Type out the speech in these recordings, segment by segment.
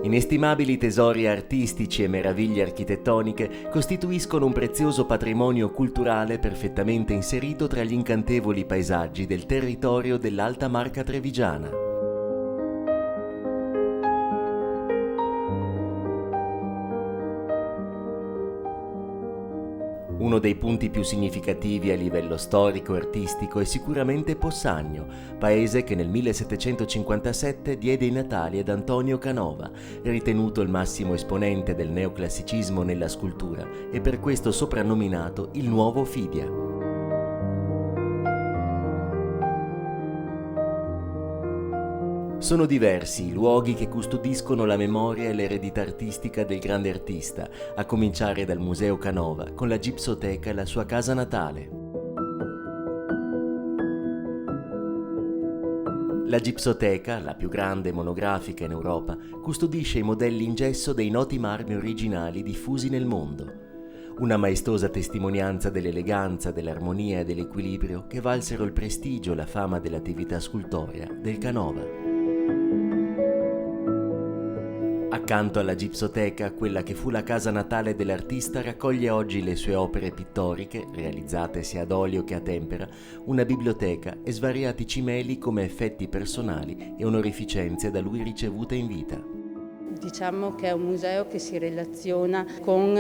Inestimabili tesori artistici e meraviglie architettoniche costituiscono un prezioso patrimonio culturale perfettamente inserito tra gli incantevoli paesaggi del territorio dell'Alta Marca Trevigiana. Uno dei punti più significativi a livello storico e artistico è sicuramente Possagno, paese che nel 1757 diede i natali ad Antonio Canova, ritenuto il massimo esponente del neoclassicismo nella scultura e per questo soprannominato il Nuovo Fidia. Sono diversi i luoghi che custodiscono la memoria e l'eredità artistica del grande artista, a cominciare dal Museo Canova, con la Gipsoteca e la sua casa natale. La Gipsoteca, la più grande monografica in Europa, custodisce i modelli in gesso dei noti marmi originali diffusi nel mondo. Una maestosa testimonianza dell'eleganza, dell'armonia e dell'equilibrio che valsero il prestigio e la fama dell'attività scultorea del Canova. Accanto alla Gipsoteca, quella che fu la casa natale dell'artista raccoglie oggi le sue opere pittoriche, realizzate sia ad olio che a tempera, una biblioteca e svariati cimeli come effetti personali e onorificenze da lui ricevute in vita. Diciamo che è un museo che si relaziona con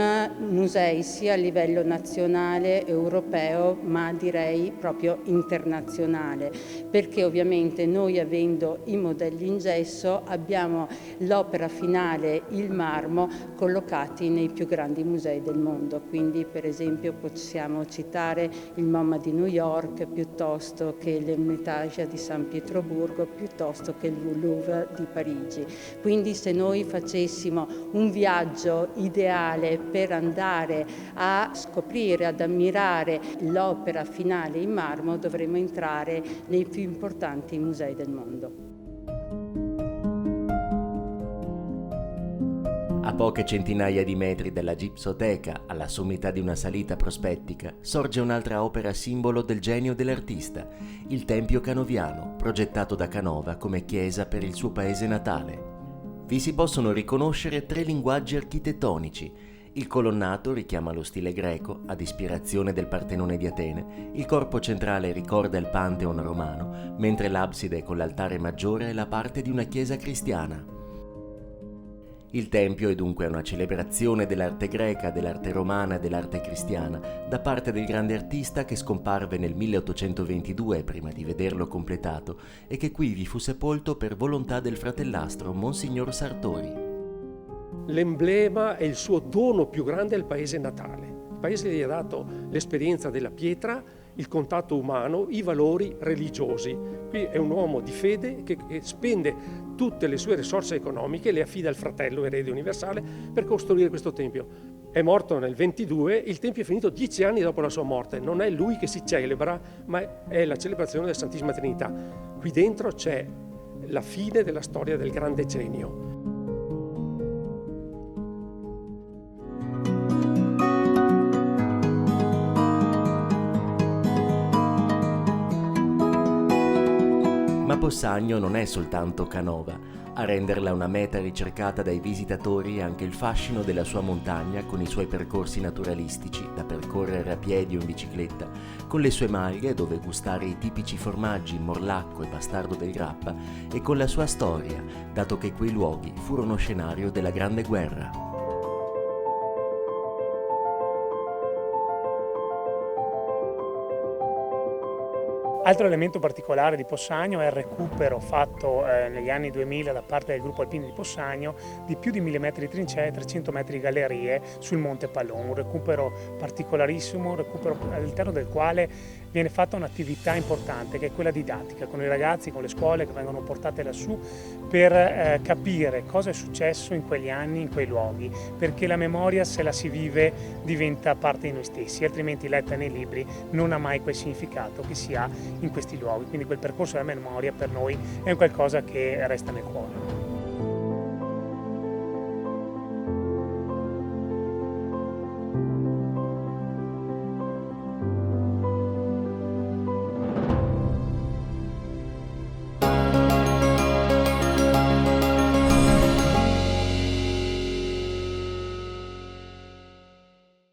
musei sia a livello nazionale, europeo, ma direi proprio internazionale, perché ovviamente noi, avendo i modelli in gesso, abbiamo l'opera finale, il marmo, collocati nei più grandi musei del mondo. Quindi per esempio possiamo citare il MoMA di New York, piuttosto che l'Ermitage di San Pietroburgo, piuttosto che il Louvre di Parigi. Quindi se noi facessimo un viaggio ideale per andare a scoprire, ad ammirare l'opera finale in marmo, dovremmo entrare nei più importanti musei del mondo. A poche centinaia di metri dalla Gipsoteca, alla sommità di una salita prospettica, sorge un'altra opera simbolo del genio dell'artista, il Tempio Canoviano, progettato da Canova come chiesa per il suo paese natale. Vi si possono riconoscere tre linguaggi architettonici. Il colonnato richiama lo stile greco, ad ispirazione del Partenone di Atene, il corpo centrale ricorda il Pantheon romano, mentre l'abside con l'altare maggiore è la parte di una chiesa cristiana. Il Tempio è dunque una celebrazione dell'arte greca, dell'arte romana e dell'arte cristiana da parte del grande artista che scomparve nel 1822 prima di vederlo completato e che qui vi fu sepolto per volontà del fratellastro Monsignor Sartori. L'emblema è il suo dono più grande al paese natale. Il paese gli ha dato l'esperienza della pietra, il contatto umano, i valori religiosi. Qui è un uomo di fede che spende tutte le sue risorse economiche, le affida al fratello erede universale per costruire questo tempio. È morto nel 22, il tempio è finito 10 anni dopo la sua morte. Non è lui che si celebra, ma è la celebrazione della Santissima Trinità. Qui dentro c'è la fine della storia del grande genio. Ma Possagno non è soltanto Canova. A renderla una meta ricercata dai visitatori è anche il fascino della sua montagna con i suoi percorsi naturalistici da percorrere a piedi o in bicicletta, con le sue maglie dove gustare i tipici formaggi Morlacco e Bastardo del Grappa e con la sua storia, dato che quei luoghi furono scenario della Grande Guerra. Altro elemento particolare di Possagno è il recupero fatto negli anni 2000 da parte del gruppo alpino di Possagno di più di 1000 metri di trincee e 300 metri di gallerie sul Monte Pallon, un recupero particolarissimo, un recupero all'interno del quale viene fatta un'attività importante che è quella didattica, con i ragazzi, con le scuole che vengono portate lassù per capire cosa è successo in quegli anni, in quei luoghi, perché la memoria, se la si vive, diventa parte di noi stessi, altrimenti letta nei libri non ha mai quel significato che si ha in questi luoghi, quindi quel percorso della memoria per noi è qualcosa che resta nel cuore.